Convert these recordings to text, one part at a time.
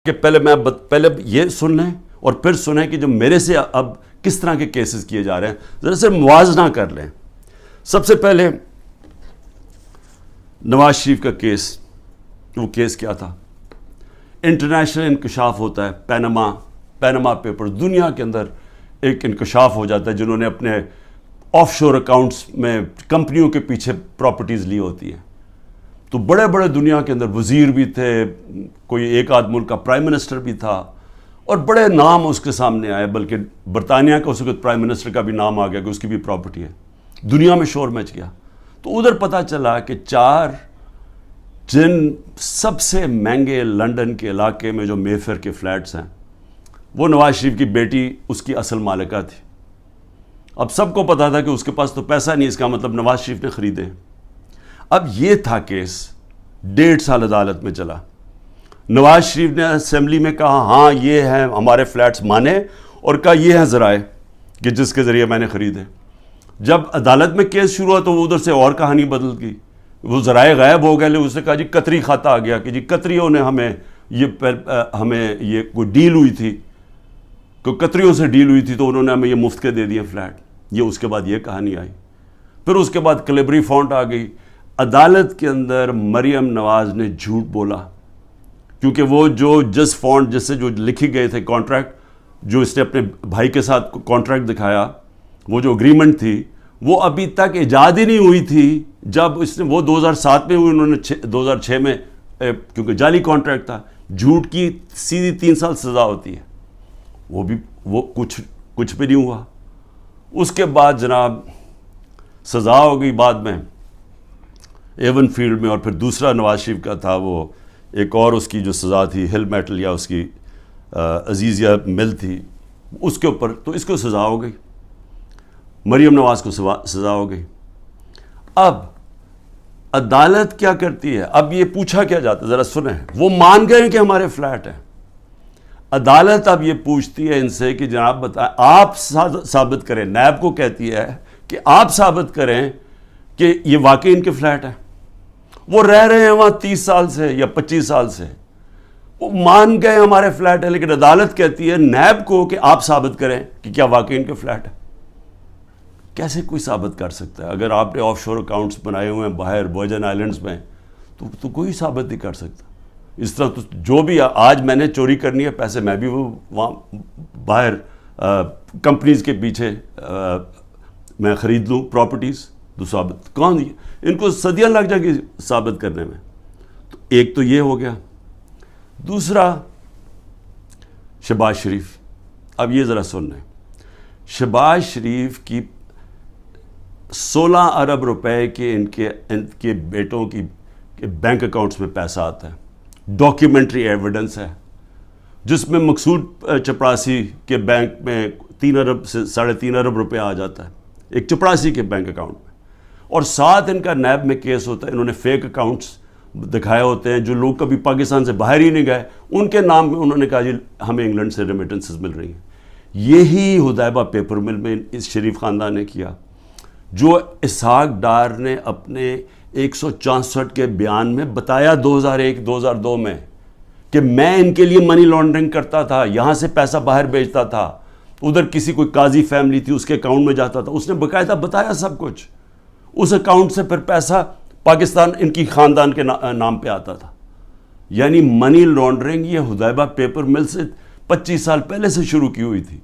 کہ پہلے یہ سن لیں اور پھر سنیں کہ جو میرے سے اب کس طرح کے کیسز کیے جا رہے ہیں، ذرا سے موازنہ کر لیں۔ سب سے پہلے نواز شریف کا کیس، وہ کیس کیا تھا؟ انٹرنیشنل انکشاف ہوتا ہے، پینما پیپر، دنیا کے اندر ایک انکشاف ہو جاتا ہے جنہوں نے اپنے آف شور اکاؤنٹس میں کمپنیوں کے پیچھے پراپرٹیز لی ہوتی ہیں، تو بڑے بڑے دنیا کے اندر وزیر بھی تھے، کوئی ایک آدھ ملک کا پرائم منسٹر بھی تھا، اور بڑے نام اس کے سامنے آئے، بلکہ برطانیہ کا اس وقت پرائم منسٹر کا بھی نام آ گیا کہ اس کی بھی پراپرٹی ہے، دنیا میں شور مچ گیا۔ تو ادھر پتہ چلا کہ 4 جن سب سے مہنگے لنڈن کے علاقے میں جو مے فیئر کے فلیٹس ہیں، وہ نواز شریف کی بیٹی اس کی اصل مالکہ تھی۔ اب سب کو پتا تھا کہ اس کے پاس تو پیسہ نہیں، اس کا مطلب نواز شریف نے خریدے۔ اب یہ تھا کیس، 1.5 سال عدالت میں چلا۔ نواز شریف نے اسمبلی میں کہا ہاں یہ ہیں ہمارے فلیٹس مانے، اور کہا یہ ہیں ذرائع کہ جس کے ذریعے میں نے خریدے۔ جب عدالت میں کیس شروع ہوا تو وہ ادھر سے اور کہانی بدل گئی، وہ ذرائع غائب ہو گئے، اس نے کہا جی قطری کھاتا آ گیا کہ جی قطریوں نے ہمیں یہ کوئی ڈیل ہوئی تھی، کوئی قطریوں سے ڈیل ہوئی تھی تو انہوں نے ہمیں یہ مفت کے دے دیے فلیٹ۔ یہ اس کے بعد یہ کہانی آئی۔ پھر اس کے بعد کلیبری فونٹ آ گئی۔ عدالت کے اندر مریم نواز نے جھوٹ بولا، کیونکہ وہ جو جس فونٹ جس سے جو لکھی گئے تھے کانٹریکٹ، جو اس نے اپنے بھائی کے ساتھ کانٹریکٹ دکھایا، وہ جو اگریمنٹ تھی وہ ابھی تک ایجاد ہی نہیں ہوئی تھی۔ جب اس نے وہ 2007 میں ہوئی، انہوں نے 2006 میں، کیونکہ جعلی کانٹریکٹ تھا، جھوٹ کی سیدھی 3 سال سزا ہوتی ہے، وہ کچھ بھی نہیں ہوا۔ اس کے بعد جناب سزا ہو گئی بعد میں ایون فیلڈ میں، اور پھر دوسرا نواز شریف کا تھا، وہ ایک اور اس کی جو سزا تھی ہل میٹل یا اس کی عزیزیہ مل تھی، اس کے اوپر تو اس کو سزا ہو گئی، مریم نواز کو سزا ہو گئی۔ اب عدالت کیا کرتی ہے؟ اب یہ پوچھا کیا جاتا ہے، ذرا سنیں، وہ مان گئے کہ ہمارے فلیٹ ہیں۔ عدالت اب یہ پوچھتی ہے ان سے کہ جناب بتائیں، آپ ثابت کریں، نیب کو کہتی ہے کہ آپ ثابت کریں کہ یہ واقعی ان کے فلیٹ ہیں۔ وہ رہ رہے ہیں وہاں 30 سال سے یا 25 سال سے، وہ مان گئے ہمارے فلیٹ ہے، لیکن عدالت کہتی ہے نیب کو کہ آپ ثابت کریں کہ کیا واقعی ان کے فلیٹ ہے۔ کیسے کوئی ثابت کر سکتا ہے؟ اگر آپ نے آف شور اکاؤنٹس بنائے ہوئے ہیں باہر ورجن آئلینڈز میں تو کوئی ثابت نہیں کر سکتا۔ اس طرح تو جو بھی آج میں نے چوری کرنی ہے پیسے، میں بھی وہ وہاں باہر کمپنیز کے پیچھے میں خرید لوں پراپرٹیز، تو ثابت کون، ان کو صدیاں لگ جائے گی ثابت کرنے میں۔ تو ایک تو یہ ہو گیا۔ دوسرا شہباز شریف، اب یہ ذرا سن لیں، شہباز شریف کی 16 ارب روپے کے ان کے بیٹوں کی بینک اکاؤنٹس میں پیسہ آتا ہے، ڈاکیومنٹری ایویڈنس ہے، جس میں مقصود چپراسی کے بینک میں 3 ارب سے 3.5 ارب روپے آ جاتا ہے ایک چپراسی کے بینک اکاؤنٹ میں، اور ساتھ ان کا نیب میں کیس ہوتا ہے، انہوں نے فیک اکاؤنٹس دکھائے ہوتے ہیں، جو لوگ کبھی پاکستان سے باہر ہی نہیں گئے ان کے نام میں انہوں نے کہا جی ہمیں انگلینڈ سے ریمیٹنسز مل رہی ہیں۔ یہی حدیبہ پیپر مل میں اس شریف خاندان نے کیا، جو اسحاق ڈار نے اپنے 164 کے بیان میں بتایا 2001-2002 میں کہ میں ان کے لیے منی لانڈرنگ کرتا تھا، یہاں سے پیسہ باہر بھیجتا تھا، ادھر کسی کوئی قاضی فیملی تھی اس کے اکاؤنٹ میں جاتا تھا، اس نے باقاعدہ بتایا سب کچھ، اس اکاؤنٹ سے پھر پیسہ پاکستان ان کی خاندان کے نام پہ آتا تھا۔ یعنی منی لانڈرنگ یہ حدیبہ پیپر مل سے 25 سال پہلے سے شروع کی ہوئی تھی۔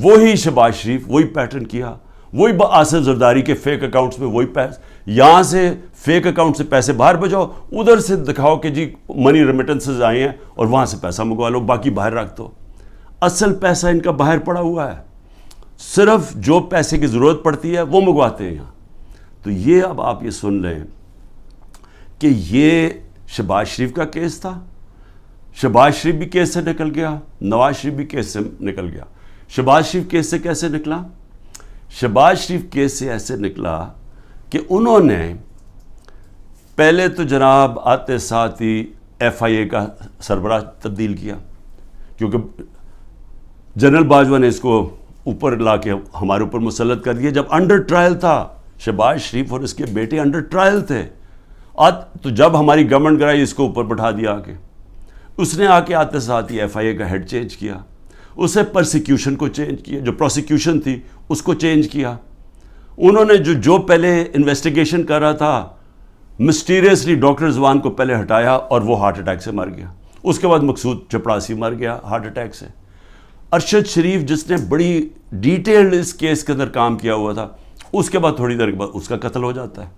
وہی شہباز شریف وہی پیٹرن کیا، وہی آصف زرداری کے فیک اکاؤنٹس میں وہی پیسے، یہاں سے فیک اکاؤنٹ سے پیسے باہر بھیجو، ادھر سے دکھاؤ کہ جی منی ریمیٹنسز آئے ہیں اور وہاں سے پیسہ منگوا لو، باقی باہر رکھ دو۔ اصل پیسہ ان کا باہر پڑا ہوا ہے، صرف جو پیسے کی ضرورت پڑتی ہے وہ منگواتے ہیں یہاں۔ تو یہ اب آپ یہ سن لیں کہ یہ شہباز شریف کا کیس تھا، شہباز شریف بھی کیس سے نکل گیا، نواز شریف بھی کیس سے نکل گیا۔ شہباز شریف کیس سے کیسے نکلا؟ شہباز شریف کیس سے ایسے نکلا کہ انہوں نے پہلے تو جناب آتے ساتھ ہی ایف آئی اے کا سربراہ تبدیل کیا، کیونکہ جنرل باجوہ نے اس کو اوپر لا کے ہمارے اوپر مسلط کر دیا۔ جب انڈر ٹرائل تھا شہباز شریف اور اس کے بیٹے انڈر ٹرائل تھے، تو جب ہماری گورنمنٹ گرائی اس کو اوپر بٹھا دیا آگے۔ اس نے آ کے آتے ساتھ ہی ایف آئی اے کا ہیڈ چینج کیا، اسے پرسیکیوشن کو چینج کیا، جو پروسیکیوشن تھی اس کو چینج کیا. انہوں نے جو پہلے انویسٹیگیشن کر رہا تھا مسٹیریسلی ڈاکٹر رضوان کو پہلے ہٹایا اور وہ ہارٹ اٹیک سے مر گیا. اس کے بعد مقصود چپڑاسی مر گیا ہارٹ اٹیک سے. ارشد شریف جس نے بڑی ڈیٹیلڈ اس کیس کے اندر کام کیا ہوا تھا، اس کے بعد تھوڑی دیر کے بعد اس کا قتل ہو جاتا ہے.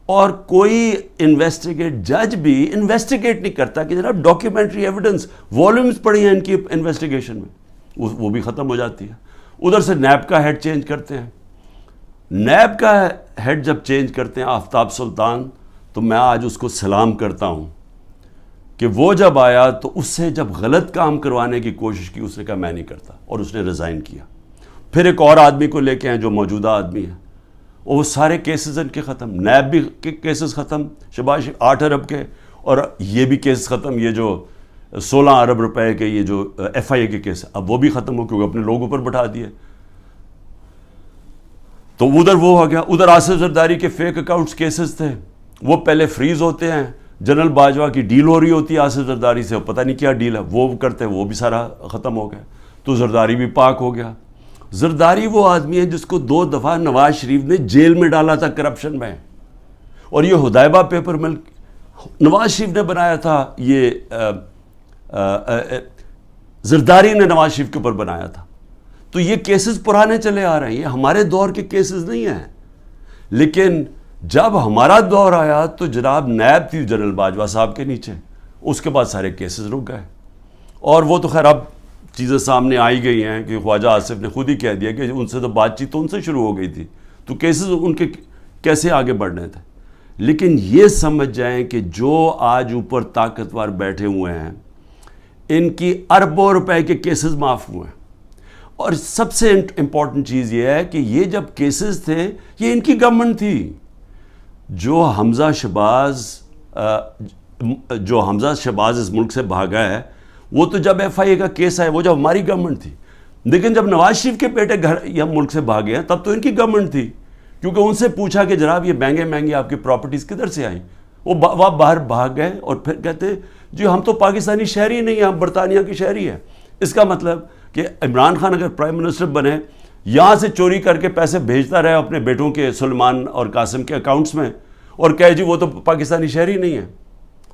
اور کوئی جج بھی انویسٹیگیٹ نہیں کرتا کہ جناب ڈاکیومنٹری ایویڈنس والیومز پڑی ہیں ان کی انویسٹیگیشن میں، وہ بھی ختم ہو جاتی ہے. ادھر سے نیب کا ہیڈ چینج کرتے ہیں. نیب کا ہیڈ جب چینج کرتے ہیں آفتاب سلطان، تو میں آج اس کو سلام کرتا ہوں کہ وہ جب آیا تو اس سے جب غلط کام کروانے کی کوشش کی اس نے کہا میں نہیں کرتا، اور اس نے ریزائن کیا. پھر ایک اور آدمی کو لے کے آئے جو موجودہ آدمی ہے، اور وہ سارے کیسز ان کے ختم، نیب بھی کیسز ختم شہباز شریف 8 ارب کے، اور یہ بھی کیس ختم، یہ جو 16 ارب روپے کے یہ جو ایف آئی اے کے کیس اب وہ بھی ختم ہو کیونکہ اپنے لوگوں پر بٹھا دیے. تو ادھر وہ ہو گیا. ادھر آصف زرداری کے فیک اکاؤنٹس کیسز تھے، وہ پہلے فریز ہوتے ہیں. جنرل باجوہ کی ڈیل ہو رہی ہوتی ہے آصف زرداری سے، پتہ نہیں کیا ڈیل ہے، وہ کرتے ہیں، وہ بھی سارا ختم ہو گیا. تو زرداری بھی پاک ہو گیا. زرداری وہ آدمی ہے جس کو 2 دفعہ نواز شریف نے جیل میں ڈالا تھا کرپشن میں، اور یہ ہدایبہ پیپر مل نواز شریف نے بنایا تھا، یہ زرداری نے نواز شریف کے اوپر بنایا تھا. تو یہ کیسز پرانے چلے آ رہے ہیں، یہ ہمارے دور کے کیسز نہیں ہیں. لیکن جب ہمارا دور آیا تو جناب نیب تھی جنرل باجوہ صاحب کے نیچے، اس کے بعد سارے کیسز رک گئے. اور وہ تو خیر اب چیزیں سامنے آئی گئی ہیں کہ خواجہ آصف نے خود ہی کہہ دیا کہ ان سے تو بات چیت تو ان سے شروع ہو گئی تھی، تو کیسز ان کے کیسے آگے بڑھنے تھے. لیکن یہ سمجھ جائیں کہ جو آج اوپر طاقتور بیٹھے ہوئے ہیں ان کی اربوں روپے کے کیسز معاف ہوئے ہیں. اور سب سے امپورٹنٹ چیز یہ ہے کہ یہ جب کیسز تھے یہ ان کی گورنمنٹ تھی. جو حمزہ شہباز اس ملک سے بھاگا ہے وہ تو جب ایف آئی اے کا کیس آئے وہ جب ہماری گورنمنٹ تھی. لیکن جب نواز شریف کے بیٹے گھر یا ملک سے بھاگے ہیں تب تو ان کی گورنمنٹ تھی، کیونکہ ان سے پوچھا کہ جناب یہ مہنگے آپ کی پراپرٹیز کدھر سے آئیں. وہ باہر بھاگ گئے اور پھر کہتے جی ہم تو پاکستانی شہری نہیں ہیں، ہم برطانیہ کے شہری ہیں. اس کا مطلب کہ عمران خان اگر پرائم منسٹر بنے، یہاں سے چوری کر کے پیسے بھیجتا رہے اپنے بیٹوں کے سلمان اور قاسم کے اکاؤنٹس میں، اور کہے جی وہ تو پاکستانی شہری نہیں ہیں،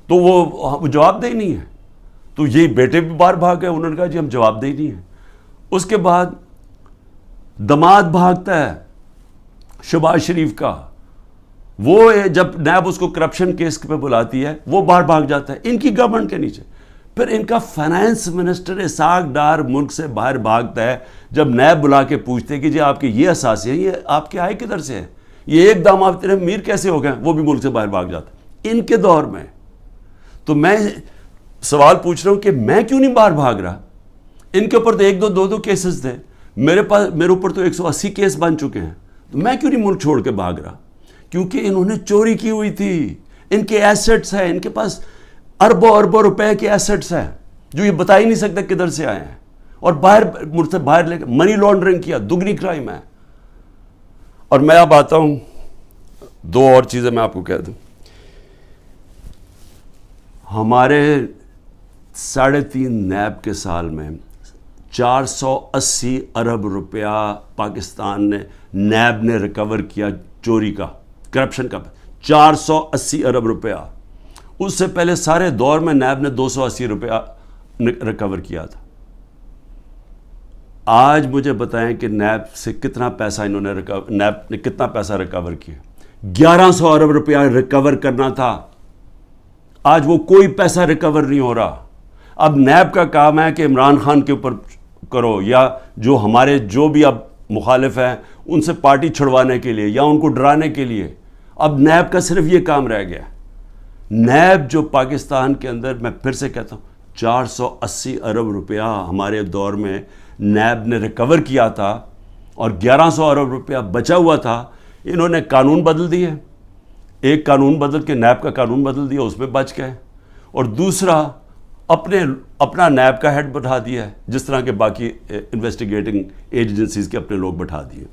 تو وہ جواب دہ نہیں ہے. تو یہ بیٹے بھی باہر بھاگ گئے، انہوں نے کہا جی ہم جواب دہ نہیں ہیں. اس کے بعد دماد بھاگتا ہے شہباز شریف کا، وہ جب نیب اس کو کرپشن کیس پہ بلاتی ہے وہ باہر بھاگ جاتا ہے ان کی گورنمنٹ کے نیچے. پھر ان کا فائنانس منسٹر اسحاق ڈار ملک سے باہر بھاگتا ہے جب نیب بلا کے پوچھتے کہ جی آپ کے یہ اثاثے ہیں، یہ آپ کے آئے کدھر سے ہیں، یہ ایک دم آپ تیرے میر کیسے ہو گئے، وہ بھی ملک سے باہر بھاگ جاتا ہے ان کے دور میں. تو میں سوال پوچھ رہا ہوں کہ میں کیوں نہیں باہر بھاگ رہا؟ ان کے اوپر تو 1-2 کیسز تھے، میرے اوپر تو 180 کیس بن چکے ہیں. تو میں کیوں نہیں ملک چھوڑ کے بھاگ رہا؟ کیونکہ انہوں نے چوری کی ہوئی تھی، ان کے ایسٹس ہیں، ان کے پاس اربوں روپے کے ایسٹس ہیں جو یہ بتا ہی نہیں سکتے کدھر سے آئے ہیں، اور ملک سے باہر لے کے منی لانڈرنگ کیا، دگنی کرائم ہے. اور میں اب آتا ہوں 2 اور چیزیں میں آپ کو کہہ دوں. ہمارے 3.5 نیب کے سال میں 480 ارب روپیہ پاکستان نے نیب نے ریکور کیا چوری کا، کرپشن کا، 480 ارب روپیہ. اس سے پہلے سارے دور میں نیب نے 280 روپیہ ریکور کیا تھا. آج مجھے بتائیں کہ نیب سے کتنا پیسہ نیب نے کتنا پیسہ ریکور کیا؟ 1100 ارب روپیہ ریکور کرنا تھا، آج وہ کوئی پیسہ ریکور نہیں ہو رہا. اب نیب کا کام ہے کہ عمران خان کے اوپر کرو، یا جو ہمارے جو بھی اب مخالف ہیں ان سے پارٹی چھڑوانے کے لیے یا ان کو ڈرانے کے لیے. اب نیب کا صرف یہ کام رہ گیا. نیب جو پاکستان کے اندر، میں پھر سے کہتا ہوں، 480 ارب روپیہ ہمارے دور میں نیب نے ریکور کیا تھا، اور 1100 ارب روپیہ بچا ہوا تھا. انہوں نے قانون بدل دیے، ایک قانون بدل کے نیب کا قانون بدل دیا، اس میں بچ گئے. اور دوسرا اپنا نیب کا ہیڈ بٹھا دیا ہے، جس طرح کے باقی انویسٹیگیٹنگ ایجنسیز کے اپنے لوگ بٹھا دیے.